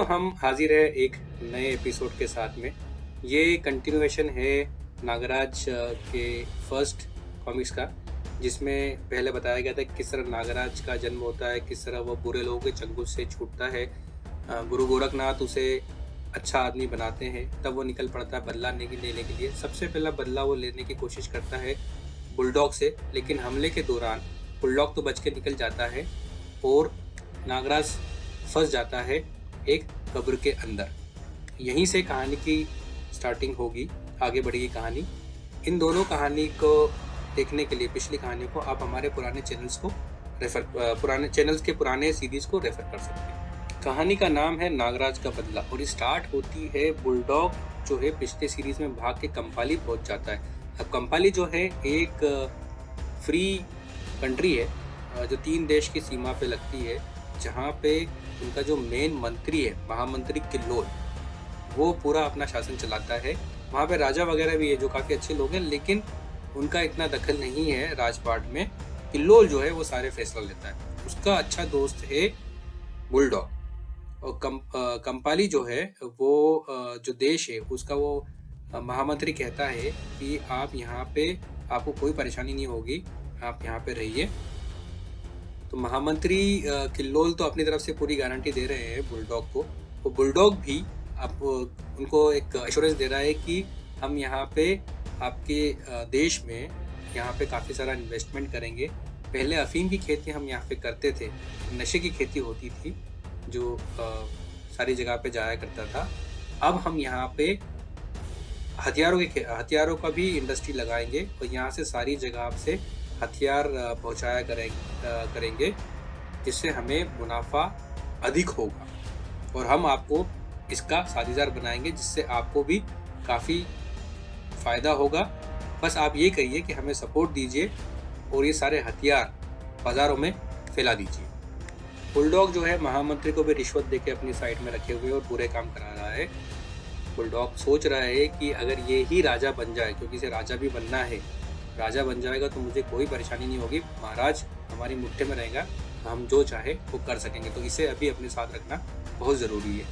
दोस्तों हम हाजिर है एक नए एपिसोड के साथ में। ये कंटिन्यूएशन है नागराज के फर्स्ट कॉमिक्स का, जिसमें पहले बताया गया था कि किस तरह नागराज का जन्म होता है, किस तरह वो बुरे लोगों के चंगुल से छूटता है। गुरु गोरखनाथ उसे अच्छा आदमी बनाते हैं, तब वो निकल पड़ता है बदला लेने के लिए। सबसे पहला बदला वो लेने की कोशिश करता है बुलडॉग से, लेकिन हमले के दौरान बुलडॉग तो बच के निकल जाता है और नागराज फंस जाता है एक कब्र के अंदर। यहीं से कहानी की स्टार्टिंग होगी, आगे बढ़ेगी कहानी। इन दोनों कहानी को देखने के लिए, पिछली कहानियों को, आप हमारे पुराने चैनल्स के पुराने सीरीज को रेफर कर सकते हैं। कहानी का नाम है नागराज का बदला और स्टार्ट होती है बुलडॉग जो है पिछले सीरीज में भाग के कंपाली पहुंच जाता है। अब कंपाली जो है एक फ्री कंट्री है जो 3 देश की सीमा पे लगती है, जहाँ पे उनका जो मेन मंत्री है, महामंत्री किल्लोल, वो पूरा अपना शासन चलाता है। वहाँ पे राजा वगैरह भी है जो काफ़ी अच्छे लोग हैं, लेकिन उनका इतना दखल नहीं है राजपाट में। किल्लोल जो है वो सारे फैसला लेता है। उसका अच्छा दोस्त है बुलडॉग। और कंपाली जो है वो जो देश है उसका वो महामंत्री कहता है कि आप यहाँ पे, आपको कोई परेशानी नहीं होगी, आप यहाँ पे रहिए। तो महामंत्री किल्लोल तो अपनी तरफ से पूरी गारंटी दे रहे हैं बुलडॉग को। वो बुलडॉग भी आप उनको एक एश्योरेंस दे रहा है कि हम यहाँ पे आपके देश में यहाँ पे काफ़ी सारा इन्वेस्टमेंट करेंगे। पहले अफीम की खेती हम यहाँ पे करते थे, नशे की खेती होती थी जो सारी जगह पे जाया करता था। अब हम यहाँ पे हथियारों का भी इंडस्ट्री लगाएंगे और यहाँ से सारी जगह से हथियार पहुँचाया करेंगे, जिससे हमें मुनाफा अधिक होगा और हम आपको इसका साझेदार बनाएंगे, जिससे आपको भी काफ़ी फ़ायदा होगा। बस आप ये करिए कि हमें सपोर्ट दीजिए और ये सारे हथियार बाज़ारों में फैला दीजिए। बुलडॉग जो है महामंत्री को भी रिश्वत देके अपनी साइड में रखे हुए और पूरे काम करा रहा है। बुलडॉग सोच रहा है कि अगर ये ही राजा बन जाए, क्योंकि इसे राजा भी बनना है, राजा बन जाएगा तो मुझे कोई परेशानी नहीं होगी, महाराज हमारी मुट्ठी में रहेगा, हम जो चाहे वो कर सकेंगे। तो इसे अभी अपने साथ रखना बहुत ज़रूरी है।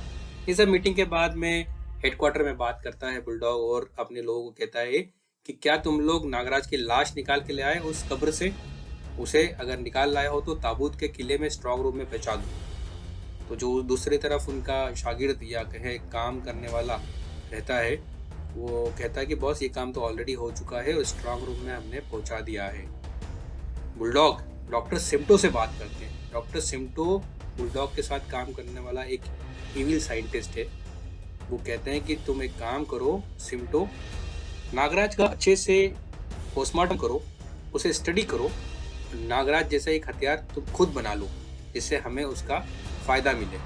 ये सब मीटिंग के बाद में हेडक्वार्टर में बात करता है बुलडॉग और अपने लोगों को कहता है कि क्या तुम लोग नागराज की लाश निकाल के ले आए उस कब्र से? उसे अगर निकाल लाए हो तो ताबूत के किले में स्ट्रॉन्ग रूम में पहुंचा दो। तो जो दूसरी तरफ उनका शागिर्द या कहे काम करने वाला रहता है, वो कहता है कि बॉस ये काम तो ऑलरेडी हो चुका है और स्ट्रॉन्ग रूम में हमने पहुंचा दिया है। बुलडॉग डॉक्टर सिम्टो से बात करते हैं। डॉक्टर सिम्टो बुलडॉग के साथ काम करने वाला एक इविल साइंटिस्ट है। वो कहते हैं कि तुम एक काम करो सिम्टो, नागराज का अच्छे से पोस्टमार्टम करो, उसे स्टडी करो, नागराज जैसा एक हथियार तुम खुद बना लो, जिससे हमें उसका फ़ायदा मिले।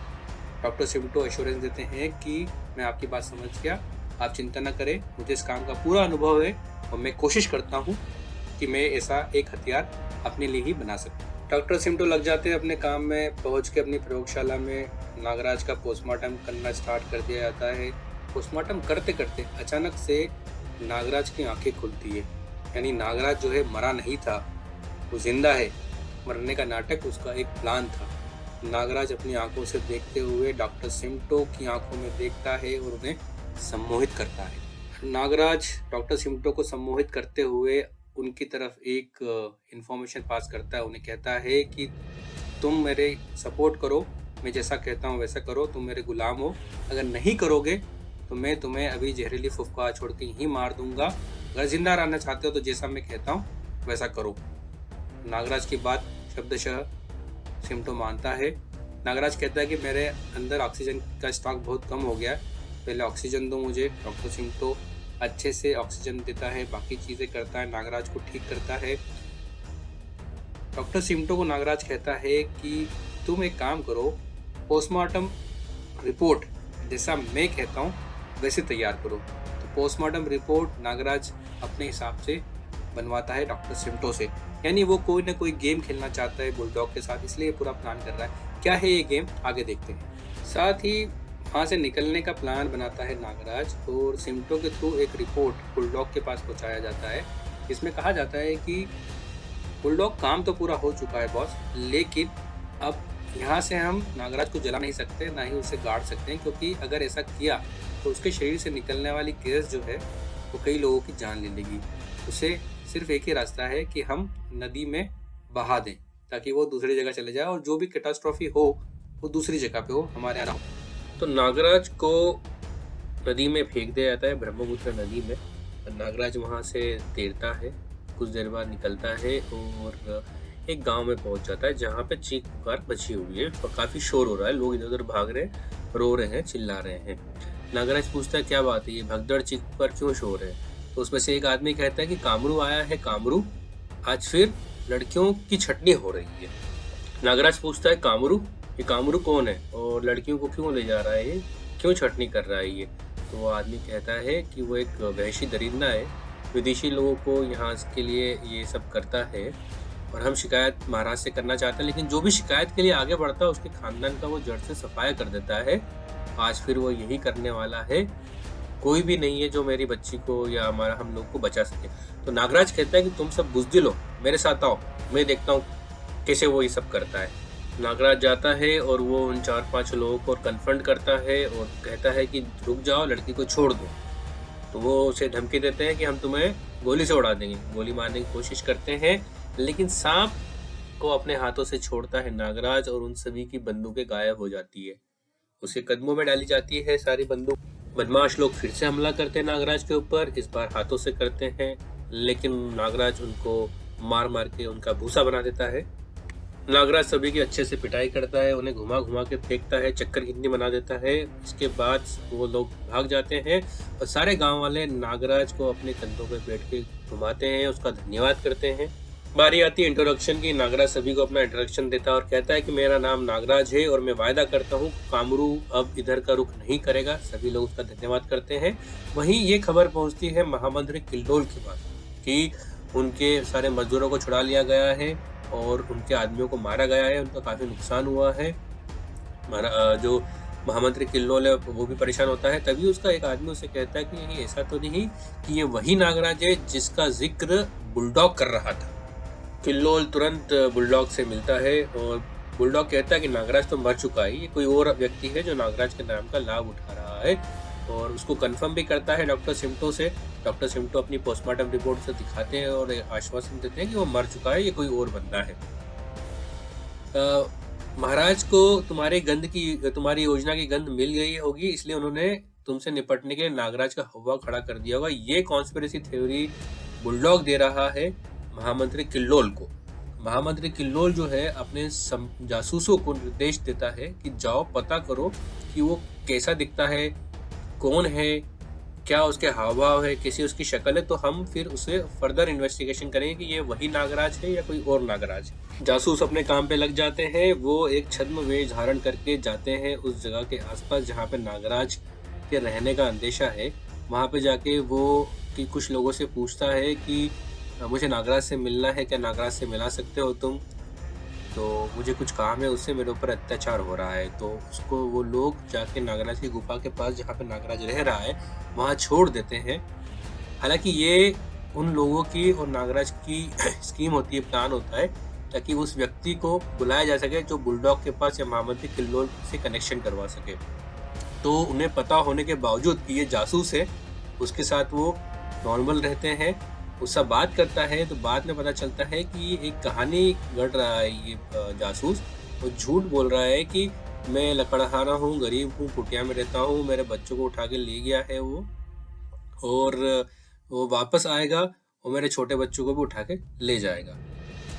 डॉक्टर सिम्टो एश्योरेंस देते हैं कि मैं आपकी बात समझ गया, आप चिंता न करें, मुझे इस काम का पूरा अनुभव है और मैं कोशिश करता हूँ कि मैं ऐसा एक हथियार अपने लिए ही बना सकूँ। डॉक्टर सिम्टो लग जाते हैं अपने काम में। पहुँच के अपनी प्रयोगशाला में नागराज का पोस्टमार्टम करना स्टार्ट कर दिया जाता है। पोस्टमार्टम करते करते अचानक से नागराज की आंखें खुलती है, यानी नागराज जो है मरा नहीं था, वो जिंदा है। मरने का नाटक उसका एक प्लान था। नागराज अपनी आंखों से देखते हुए डॉक्टर सिम्टो की आंखों में देखता है और उन्हें सम्मोहित करता है। नागराज डॉक्टर सिम्टो को सम्मोहित करते हुए उनकी तरफ एक इंफॉर्मेशन पास करता है। उन्हें कहता है कि तुम मेरे सपोर्ट करो, मैं जैसा कहता हूँ वैसा करो, तुम मेरे गुलाम हो। अगर नहीं करोगे तो मैं तुम्हें अभी जहरीली फुफकार छोड़ के यहीं मार दूंगा। अगर जिंदा रहना चाहते हो तो जैसा मैं कहता हूँ वैसा करो। नागराज की बात शब्दशः सिम्टो मानता है। नागराज कहता है कि मेरे अंदर ऑक्सीजन का स्टॉक बहुत कम हो गया है, पहले ऑक्सीजन दो मुझे। डॉक्टर सिम्टो अच्छे से ऑक्सीजन देता है, बाकी चीज़ें करता है, नागराज को ठीक करता है। डॉक्टर सिम्टो को नागराज कहता है कि तुम एक काम करो, पोस्टमार्टम रिपोर्ट जैसा मैं कहता हूँ वैसे तैयार करो। तो पोस्टमार्टम रिपोर्ट नागराज अपने हिसाब से बनवाता है डॉक्टर सिम्टो से। यानी वो कोई ना कोई गेम खेलना चाहता है बुलडॉग के साथ, इसलिए पूरा प्लान कर रहा है। क्या है ये गेम, आगे देखते हैं। साथ ही वहाँ से निकलने का प्लान बनाता है नागराज और सिम्टो के थ्रू एक रिपोर्ट बुलडॉग के पास पहुँचाया जाता है, जिसमें कहा जाता है कि बुलडॉग काम तो पूरा हो चुका है बॉस, लेकिन अब यहाँ से हम नागराज को जला नहीं सकते, ना ही उसे गाड़ सकते हैं, क्योंकि अगर ऐसा किया तो उसके शरीर से निकलने वाली गैस जो है वो कई लोगों की जान ले लेगी। उसे सिर्फ एक ही रास्ता है कि हम नदी में बहा दें, ताकि वो दूसरी जगह चले जाए और जो भी कैटास्ट्रॉफी हो वो दूसरी जगह पे हो, हमारे यहाँ ना हो। तो नागराज को नदी में फेंक दिया जाता है, ब्रह्मपुत्र नदी में। नागराज वहाँ से तैरता है, कुछ देर बाद निकलता है और एक गांव में पहुंच जाता है, जहाँ पे चीख पुकार मची हुई है और काफी शोर हो रहा है, लोग इधर उधर भाग रहे हैं, रो रहे हैं, चिल्ला रहे हैं। नागराज पूछता है क्या बात है, ये भगदड़ चीख पुकार क्यों शोर है? तो उसमें से एक आदमी कहता है कि कामरू आया है, कामरू, आज फिर लड़कियों की छटनी हो रही है। नागराज पूछता है कामरू, ये कामरू कौन है और लड़कियों को क्यों ले जा रहा है, ये क्यों छटनी कर रहा है ये? तो वो आदमी कहता है कि वो एक वहशी दरिंदा है, विदेशी लोगों को यहाँ के लिए ये सब करता है और हम शिकायत महाराज से करना चाहते हैं, लेकिन जो भी शिकायत के लिए आगे बढ़ता है उसके खानदान का वो जड़ से सफाया कर देता है। आज फिर वो यही करने वाला है, कोई भी नहीं है जो मेरी बच्ची को या हमारा हम लोग को बचा सके। तो नागराज कहता है कि तुम सब बुज़दिल हो, मेरे साथ आओ, मैं देखता हूँ कैसे वो ये सब करता है। नागराज जाता है और वो उन 4-5 लोगों को कन्फ्रंट करता है और कहता है कि रुक जाओ, लड़की को छोड़ दो। तो वो उसे धमकी देते हैं कि हम तुम्हें गोली से उड़ा देंगे, गोली मारने की कोशिश करते हैं, लेकिन सांप को अपने हाथों से छोड़ता है नागराज और उन सभी की बंदूकें गायब हो जाती है, उसके कदमों में डाली जाती है सारी बंदूक। बदमाश लोग फिर से हमला करते हैं नागराज के ऊपर, इस बार हाथों से करते हैं, लेकिन नागराज उनको मार मार के उनका भूसा बना देता है। नागराज सभी की अच्छे से पिटाई करता है, उन्हें घुमा घुमा के फेंकता है, चक्कर गिनती बना देता है। इसके बाद वो लोग भाग जाते हैं और सारे गांव वाले नागराज को अपने कंधों पे बैठ के घुमाते हैं, उसका धन्यवाद करते हैं। बारी आती है इंट्रोडक्शन की। नागराज सभी को अपना इंट्रोडक्शन देता है और कहता है कि मेरा नाम नागराज है और मैं वायदा करता हूँ कामरू अब इधर का रुख नहीं करेगा। सभी लोग उसका धन्यवाद करते हैं। वहीं ये खबर पहुंचती है महामंत्री किल्लोल के पास कि उनके सारे मजदूरों को छुड़ा लिया गया है और उनके आदमियों को मारा गया है, उनका काफ़ी नुकसान हुआ है। जो महामंत्री किल्लोल है वो भी परेशान होता है। तभी उसका एक आदमी उसे कहता है कि नहीं, ऐसा तो नहीं कि ये वही नागराज है जिसका जिक्र बुलडॉग कर रहा था। किल्लोल तुरंत बुलडॉग से मिलता है और बुलडॉग कहता है कि नागराज तो मर चुका है, ये कोई और व्यक्ति है जो नागराज के नाम का लाभ उठा रहा है, और उसको कंफर्म भी करता है डॉक्टर सिमटो से। डॉक्टर सिमटो अपनी पोस्टमार्टम रिपोर्ट से दिखाते हैं और आश्वासन देते हैं कि वो मर चुका है, ये कोई और बंदा है। महाराज को तुम्हारी योजना की गंध मिल गई होगी, इसलिए उन्होंने तुमसे निपटने के लिए नागराज का हवा खड़ा कर दिया होगा। ये कॉन्स्पिरेसी थ्योरी बुलडॉग दे रहा है महामंत्री किल्लोल को। महामंत्री किल्लोल जो है अपने जासूसों को निर्देश देता है कि जाओ पता करो कि वो कैसा दिखता है, कौन है, क्या उसके हाव भाव है, कैसी उसकी शक्ल है, तो हम फिर उसे फर्दर इन्वेस्टिगेशन करेंगे कि ये वही नागराज है या कोई और नागराज है। जासूस अपने काम पे लग जाते हैं। वो एक छद्म वेश धारण करके जाते हैं उस जगह के आसपास जहाँ पे नागराज के रहने का अंदेशा है। वहाँ पे जाके वो कि कुछ लोगों से पूछता है कि मुझे नागराज से मिलना है, क्या नागराज से मिला सकते हो तुम? तो मुझे कुछ काम है, उससे मेरे ऊपर अत्याचार हो रहा है। तो उसको वो लोग जाके नागराज की गुफा के पास जहाँ पे नागराज रह रहा है वहाँ छोड़ देते हैं। हालांकि ये उन लोगों की और नागराज की स्कीम होती है, प्लान होता है, ताकि उस व्यक्ति को बुलाया जा सके जो बुलडॉग के पास या महामंत्री किल्लोल से कनेक्शन करवा सके। तो उन्हें पता होने के बावजूद कि ये जासूस है, उसके साथ वो नॉर्मल रहते हैं, उससे बात करता है। तो बाद में पता चलता है कि ये एक कहानी गढ़ रहा है ये जासूस। वो झूठ बोल रहा है कि मैं लकड़हारा हूँ, गरीब हूँ, कुटिया में रहता हूँ, मेरे बच्चों को उठा के ले गया है वो, और वो वापस आएगा और मेरे छोटे बच्चों को भी उठा के ले जाएगा।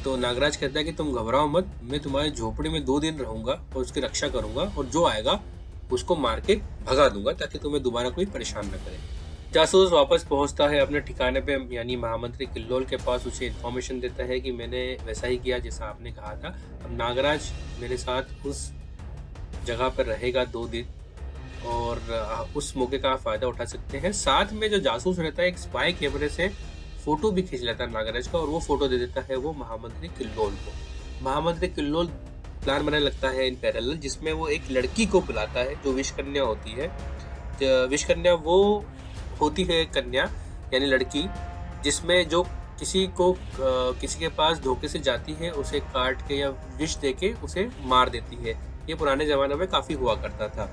तो नागराज कहता है कि तुम घबराओ मत, मैं तुम्हारी झोपड़ी में 2 दिन रहूंगा और उसकी रक्षा करूंगा, और जो आएगा उसको मार के भगा दूंगा ताकि तुम्हें दोबारा कोई परेशान न करे। जासूस वापस पहुंचता है अपने ठिकाने पे, यानी महामंत्री किल्लोल के पास। उसे इन्फॉर्मेशन देता है कि मैंने वैसा ही किया जैसा आपने कहा था। अब नागराज मेरे साथ उस जगह पर रहेगा 2 दिन, और उस मौके का फ़ायदा उठा सकते हैं। साथ में जो जासूस रहता है एक स्पाई कैमरे से फ़ोटो भी खींच लेता है नागराज का, और वो फ़ोटो दे देता है वो महामंत्री किल्लोल को। महामंत्री किल्लोल प्लान बनाने लगता है इन पैरेलल, जिसमें वो एक लड़की को बुलाता है जो विषकन्या होती है। विषकन्या वो होती है कन्या यानी लड़की जिसमें जो किसी के पास धोखे से जाती है, उसे काट के या विष देके उसे मार देती है। ये पुराने ज़माने में काफ़ी हुआ करता था।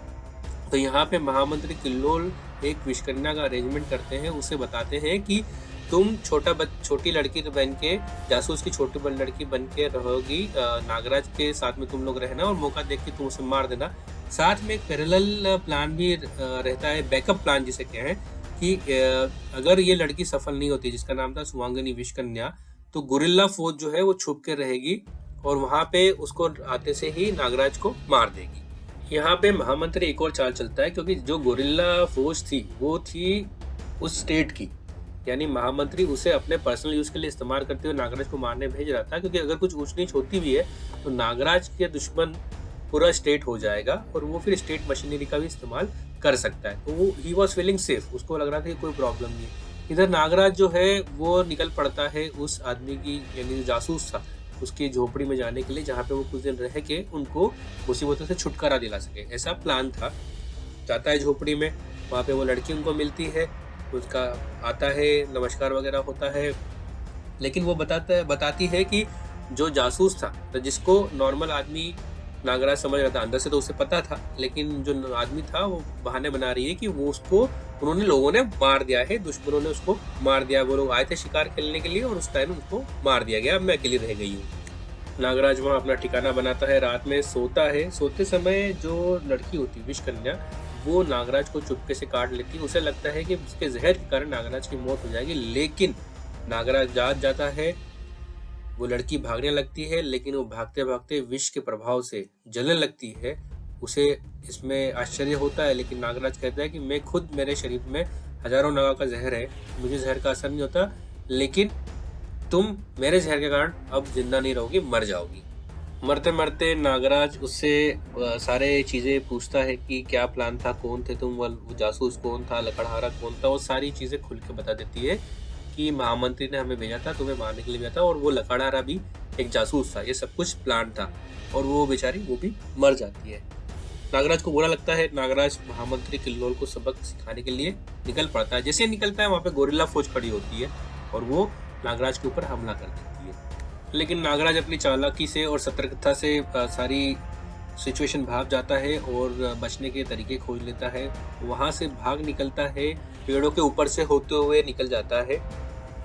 तो यहाँ पे महामंत्री किल्लोल एक विषकन्या का अरेंजमेंट करते हैं, उसे बताते हैं कि तुम छोटी लड़की तो बन के, जासूस की छोटी लड़की बन के रहोगी, नागराज के साथ में तुम लोग रहना और मौका देख के तुम उसे मार देना। साथ में एक पैरेलल प्लान भी रहता है, बैकअप प्लान जिसे कहें, कि अगर ये लड़की सफल नहीं होती, जिसका नाम था सुवांगिनी विषकन्या, तो गुरिल्ला फौज जो है वो छुप के रहेगी और वहां पे उसको आते से ही नागराज को मार देगी। यहाँ पे महामंत्री एक और चाल चलता है, क्योंकि जो गुरिल्ला फौज थी वो थी उस स्टेट की, यानी महामंत्री उसे अपने पर्सनल यूज के लिए इस्तेमाल करते हुए नागराज को मारने भेज रहा था, क्योंकि अगर कुछ ऊंच नीच होती भी है तो नागराज के दुश्मन पूरा स्टेट हो जाएगा और वो फिर स्टेट मशीनरी का भी इस्तेमाल कर सकता है। तो वो ही वॉज फीलिंग सेफ, उसको लग रहा था कि कोई प्रॉब्लम नहीं है। इधर नागराज जो है वो निकल पड़ता है उस आदमी की, यानी जो जासूस था, उसकी झोपड़ी में जाने के लिए, जहाँ पे वो कुछ दिन रह के उनको मुसीबतों से छुटकारा दिला सके। ऐसा प्लान था। जाता है झोपड़ी में, वहाँ पे वो लड़की उनको मिलती है, उसका आता है, नमस्कार वगैरह होता है, लेकिन वो बताती है कि जो जासूस था, तो जिसको नॉर्मल आदमी नागराज समझ रहा था, अंदर से तो उसे पता था, लेकिन जो आदमी था वो बहाने बना रही है कि वो उसको लोगों ने मार दिया है, दुश्मनों ने उसको मार दिया। वो लोग आए थे शिकार खेलने के लिए और उस टाइम उसको मार दिया गया, अब मैं अकेली रह गई हूँ। नागराज वहाँ अपना ठिकाना बनाता है, रात में सोता है। सोते समय जो लड़की होती है विषकन्या, वो नागराज को चुपके से काट लेती है। उसे लगता है कि उसके जहर के कारण नागराज की मौत हो जाएगी, लेकिन नागराज जाग जाता है। वो लड़की भागने लगती है, लेकिन वो भागते भागते विष के प्रभाव से जलने लगती है। उसे इसमें आश्चर्य होता है, लेकिन नागराज कहता है कि मैं खुद, मेरे शरीर में हजारों नागा का जहर है, मुझे जहर का असर नहीं होता, लेकिन तुम मेरे जहर के कारण अब जिंदा नहीं रहोगी, मर जाओगी। मरते मरते नागराज उससे सारे चीज़ें पूछता है कि क्या प्लान था, कौन थे तुम, वो जासूस कौन था, लकड़हारा कौन था। वो सारी चीज़ें खुल के बता देती है कि महामंत्री ने हमें भेजा था, तुम्हें मारने के लिए भेजा था, और वो लकड़हारा भी एक जासूस था, ये सब कुछ प्लान था। और वो बेचारी वो भी मर जाती है। नागराज को बुरा लगता है। नागराज महामंत्री किल्लोल को सबक सिखाने के लिए निकल पड़ता है। जैसे निकलता है, वहाँ पे गोरिल्ला फौज खड़ी होती है और वो नागराज के ऊपर हमला कर देती है। लेकिन नागराज अपनी चालाकी से और सतर्कता से सारी सिचुएशन भाग जाता है और बचने के तरीके खोज लेता है। वहाँ से भाग निकलता है, पेड़ों के ऊपर से होते हुए निकल जाता है।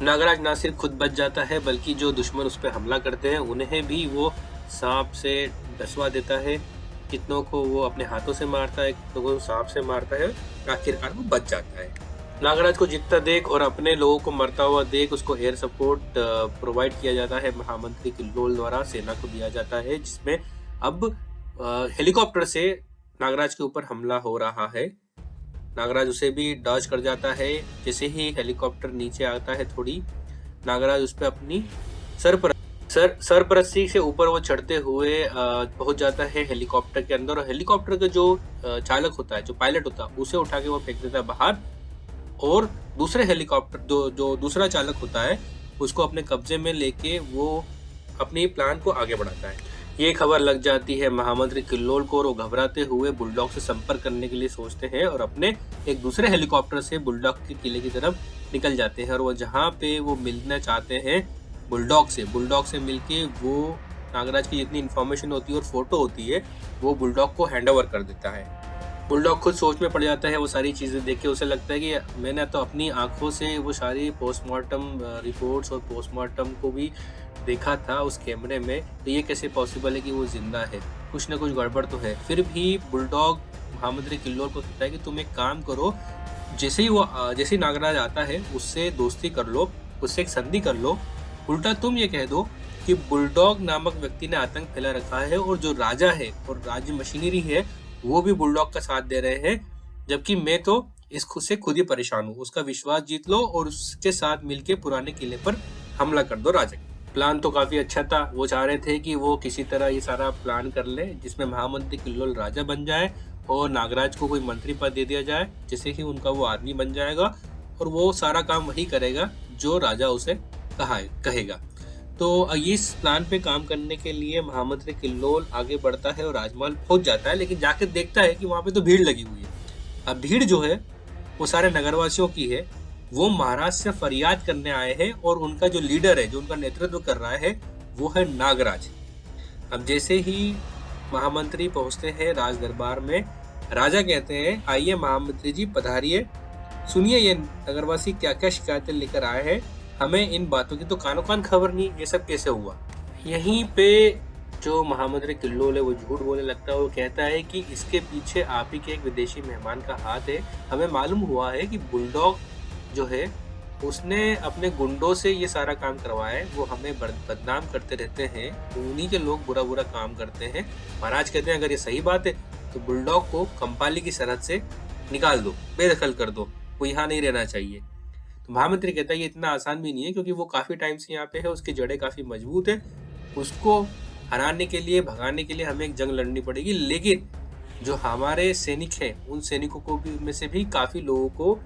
नागराज ना सिर्फ खुद बच जाता है, बल्कि जो दुश्मन उस पर हमला करते हैं उन्हें भी वो सांप से डसवा देता है। कितनों को वो अपने हाथों से मारता है, कितनों को सांप से मारता है, आखिरकार वो बच जाता है। नागराज को जीतता देख और अपने लोगों को मरता हुआ देख उसको एयर सपोर्ट प्रोवाइड किया जाता है महामंत्री किल्लोल द्वारा, सेना को दिया जाता है, जिसमें अब हेलीकॉप्टर से नागराज के ऊपर हमला हो रहा है। नागराज उसे भी डॉज कर जाता है। जैसे ही हेलीकॉप्टर नीचे आता है, थोड़ी नागराज उस पर अपनी सरपरस्ती से ऊपर वो चढ़ते हुए पहुंच जाता है हेलीकॉप्टर के अंदर। और हेलीकॉप्टर का जो चालक होता है, जो पायलट होता है, उसे उठा के वो फेंक देता है बाहर, और दूसरे हेलीकॉप्टर जो दूसरा चालक होता है उसको अपने कब्जे में लेके वो अपनी प्लान को आगे बढ़ाता है। ये खबर लग जाती है महामंत्री किल्लोल को और वो घबराते हुए बुलडॉग से संपर्क करने के लिए सोचते हैं और अपने एक दूसरे हेलीकॉप्टर से बुलडॉग के किले की तरफ निकल जाते हैं। और वो जहाँ पे वो मिलना चाहते हैं बुलडॉग से मिलके वो नागराज की जितनी इन्फॉर्मेशन होती है और फोटो होती है वो बुलडॉग को हैंड ओवर कर देता है। बुलडॉग खुद सोच में पड़ जाता है। वो सारी चीज़ें देख के उसे लगता है कि मैंने तो अपनी आंखों से वो सारी पोस्टमार्टम रिपोर्ट्स और पोस्टमार्टम को भी देखा था उस कैमरे में, तो ये कैसे पॉसिबल है कि वो जिंदा है, कुछ ना कुछ गड़बड़ तो है। फिर भी बुलडॉग महामंत्री किल्लोल को कहता है कि तुम एक काम करो, जैसे ही नागराज आता है उससे दोस्ती कर लो, उससे एक संधि कर लो। उल्टा तुम ये कह दो कि बुलडॉग नामक व्यक्ति ने आतंक फैला रखा है और जो राजा है और राज्य मशीनरी है वो भी बुलडॉग का साथ दे रहे हैं, जबकि मैं तो खुद ही परेशान हूँ। उसका विश्वास जीत लो और उसके साथ मिलके पुराने किले पर हमला कर दो राजा। प्लान तो काफी अच्छा था। वो चाह रहे थे कि वो किसी तरह ये सारा प्लान कर ले जिसमें महामंत्री किल्लोल राजा बन जाए और नागराज को कोई मंत्री पद दे दिया जाए, जिससे कि उनका वो आदमी बन जाएगा और वो सारा काम वही करेगा जो राजा उसे कहेगा। तो इस प्लान पे काम करने के लिए महामंत्री किल्लोल आगे बढ़ता है और राजमहल पहुंच जाता है, लेकिन जाके देखता है कि वहां पे तो भीड़ लगी हुई है। अब भीड़ जो है वो सारे नगरवासियों की है वो महाराज से फरियाद करने आए हैं और उनका जो लीडर है, जो उनका नेतृत्व कर रहा है, वो है नागराज। अब जैसे ही महामंत्री पहुंचते हैं राज दरबार में, राजा कहते हैं, आइए महामंत्री जी पधारिए, सुनिए ये नगरवासी क्या क्या शिकायतें लेकर आए हैं, हमें इन बातों की तो कानो कान खबर नहीं, ये सब कैसे हुआ। यहीं पे जो महामंत्री किल्लोल है वो झूठ बोलने लगता है। वो कहता है कि इसके पीछे आप ही के एक विदेशी मेहमान का हाथ है। हमें मालूम हुआ है कि बुलडॉग जो है उसने अपने गुंडों से ये सारा काम करवाया है, वो हमें बदनाम करते रहते हैं, उन्हीं के लोग बुरा बुरा काम करते हैं। महाराज कहते हैं अगर ये सही बात है तो बुलडॉग को कंपाली की सरहद से निकाल दो, बेदखल कर दो, वो यहाँ नहीं रहना चाहिए। तो महामंत्री कहता है ये इतना आसान भी नहीं है, क्योंकि वो काफी टाइम से यहाँ पे है, उसकी जड़ें काफी मजबूत है, उसको हराने के लिए, भगाने के लिए हमें एक जंग लड़नी पड़ेगी। लेकिन जो हमारे सैनिक हैं, उन सैनिकों को भी में से भी काफी लोगों को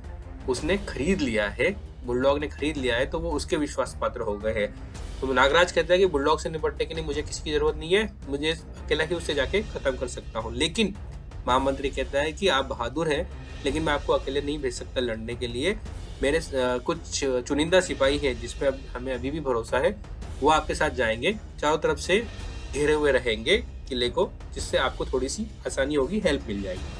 उसने खरीद लिया है, बुलडॉग ने खरीद लिया है, तो वो उसके विश्वास पात्र हो गए हैं। तो नागराज कहता है कि बुलडॉग से निपटने के लिए मुझे किसी की जरूरत नहीं है, मुझे अकेला ही उससे जाके खत्म कर सकता हूँ। लेकिन महामंत्री कहता है कि आप बहादुर हैं, लेकिन मैं आपको अकेले नहीं भेज सकता लड़ने के लिए। मेरे कुछ चुनिंदा सिपाही है जिसपे हमें अभी भी भरोसा है, वो आपके साथ जाएंगे, चारों तरफ से घेरे हुए रहेंगे किले को, जिससे आपको थोड़ी सी आसानी होगी, हेल्प मिल जाएगी।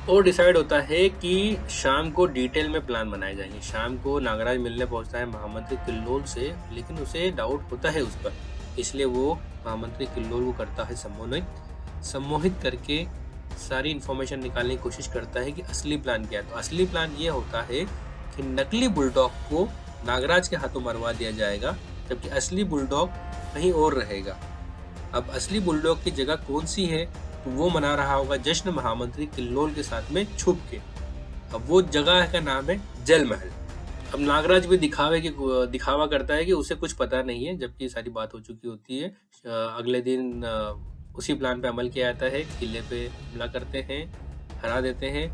और डिसाइड होता है कि शाम को डिटेल में प्लान बनाए जाएंगे। शाम को नागराज मिलने पहुंचता है महामंत्री किल्लोल से, लेकिन उसे डाउट होता है उस पर, इसलिए वो महामंत्री किल्लोल को करता है सम्मोहित करके सारी इन्फॉर्मेशन निकालने की कोशिश करता है कि असली प्लान क्या है। तो असली प्लान ये होता है कि नकली बुलडॉग को नागराज के हाथों मरवा दिया जाएगा, जबकि असली बुलडॉग कहीं और रहेगा। अब असली बुलडॉग की जगह कौन सी है, तो वो मना रहा होगा जश्न महामंत्री किल्लोल के साथ में छुप के। अब वो जगह का नाम है जल महल। अब नागराज भी दिखावा करता है कि उसे कुछ पता नहीं है, जबकि सारी बात हो चुकी होती है। अगले दिन उसी प्लान पे अमल किया जाता है, किले पे हमला करते हैं, हरा देते हैं,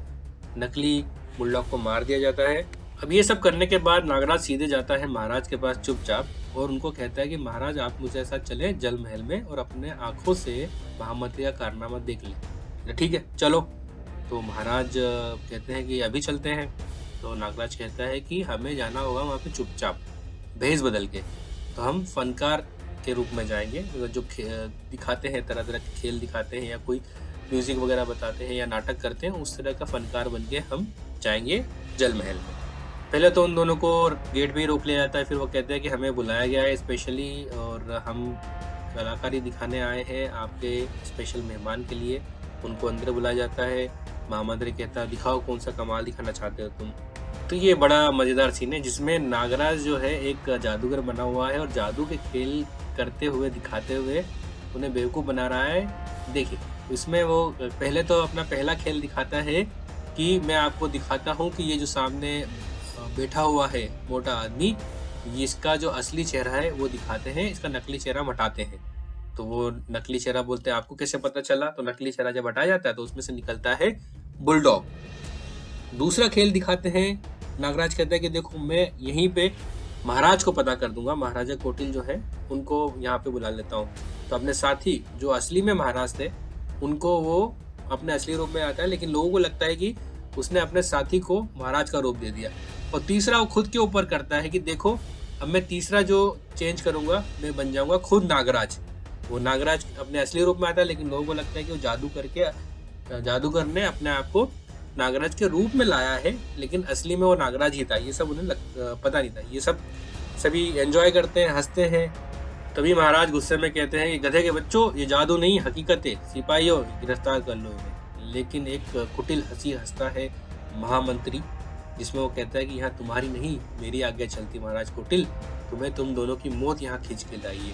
नकली बुलडॉग को मार दिया जाता है। अब ये सब करने के बाद नागराज सीधे जाता है महाराज के पास चुपचाप, और उनको कहता है कि महाराज आप मुझे साथ चले जल महल में और अपने आंखों से महामंत्री का कारनामा देख लें। ठीक है चलो। तो महाराज कहते हैं कि अभी चलते हैं। तो नागराज कहता है कि हमें जाना होगा वहाँ पे चुपचाप, भेष बदल के। तो हम फनकार के रूप में जाएंगे, जो दिखाते हैं, तरह तरह के खेल दिखाते हैं या कोई म्यूजिक वगैरह बताते हैं या नाटक करते हैं, उस तरह का फनकार बन के हम जाएंगे जल महल में। पहले तो उन दोनों को गेट पे ही रोक लिया जाता है, फिर वो कहते हैं कि हमें बुलाया गया है स्पेशली और हम कलाकारी दिखाने आए हैं आपके स्पेशल मेहमान के लिए। उनको अंदर बुलाया जाता है। महामंत्री कहता है दिखाओ कौन सा कमाल दिखाना चाहते हो तुम। तो ये बड़ा मज़ेदार सीन है जिसमें नागराज जो है एक जादूगर बना हुआ है और जादू के खेल करते हुए, दिखाते हुए उन्हें बेवकूफ़ बना रहा है। देखिए इसमें वो पहले तो अपना पहला खेल दिखाता है कि मैं आपको दिखाता हूँ कि ये जो सामने बैठा हुआ है मोटा आदमी, इसका जो असली चेहरा है वो दिखाते हैं, इसका नकली चेहरा हटाते हैं। तो वो नकली चेहरा बोलते हैं आपको कैसे पता चला। तो नकली चेहरा जब हटाया जाता है तो उसमें से निकलता है बुलडॉग। दूसरा खेल दिखाते हैं। नागराज कहता है कि देखो मैं यहीं पे महाराज को पता कर दूंगा, महाराजा कोटिल जो है उनको यहाँ पे बुला लेता हूँ। तो अपने साथी जो असली में महाराज थे उनको वो अपने असली रूप में आता है, लेकिन लोगों को लगता है कि उसने अपने साथी को महाराज का रूप दे दिया। और तीसरा वो खुद के ऊपर करता है कि देखो अब मैं तीसरा जो चेंज करूंगा, मैं बन जाऊंगा खुद नागराज। वो नागराज अपने असली रूप में आता है, लेकिन लोगों को लगता है कि वो जादूगर ने अपने आप को नागराज के रूप में लाया है, लेकिन असली में वो नागराज ही था। ये सब उन्हें पता नहीं था। ये सब सभी एंजॉय करते हैं, हंसते हैं। तभी महाराज गुस्से में कहते हैं कि गधे के बच्चों, ये जादू नहीं हकीकत है, सिपाहियों गिरफ्तार कर लो इन्हें। लेकिन एक कुटिल हंसी हंसता है महामंत्री, जिसमें वो कहता है कि यहाँ तुम्हारी नहीं मेरी आज्ञा चलती महाराज कोटिल, तुम दोनों की मौत यहाँ खींच के लाइए।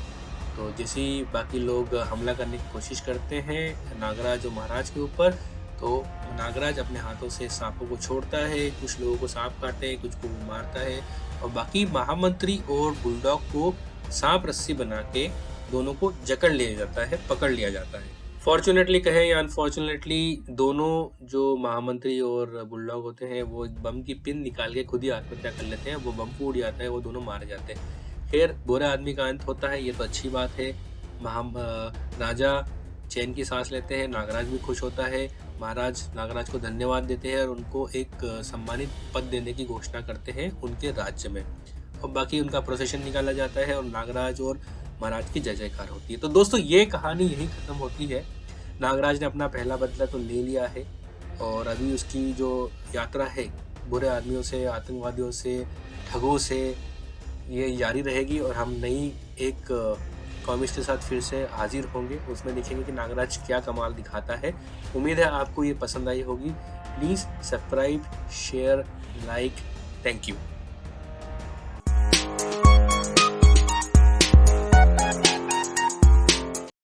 तो जैसे ही बाकी लोग हमला करने की कोशिश करते हैं नागराज और महाराज के ऊपर, तो नागराज अपने हाथों से सांपों को छोड़ता है, कुछ लोगों को सांप काटते हैं, कुछ को मारता है, और बाकी महामंत्री और बुलडॉग को सांप रस्सी बना के दोनों को जकड़ लिया जाता है, पकड़ लिया जाता है। फॉर्चुनेटली कहें या अनफॉर्चुनेटली, दोनों जो महामंत्री और बुलडॉग होते हैं वो एक बम की पिन निकाल के खुद ही आत्महत्या कर लेते हैं। वो बम फूट जाता है, वो दोनों मारे जाते हैं। खैर बुरे आदमी का अंत होता है, ये तो अच्छी बात है। राजा चैन की सांस लेते हैं, नागराज भी खुश होता है, महाराज नागराज को धन्यवाद देते हैं और उनको एक सम्मानित पद देने की घोषणा करते हैं उनके राज्य में, और बाकी उनका प्रोसेशन निकाला जाता है और नागराज और महाराज की जय जयकार होती है। तो दोस्तों ये कहानी यही खत्म होती है। नागराज ने अपना पहला बदला तो ले लिया है और अभी उसकी जो यात्रा है बुरे आदमियों से, आतंकवादियों से, ठगों से, ये जारी रहेगी और हम नई एक कॉमिक्स के साथ फिर से हाजिर होंगे। उसमें देखेंगे कि नागराज क्या कमाल दिखाता है। उम्मीद है आपको ये पसंद आई होगी। Please subscribe, share, like. Thank you.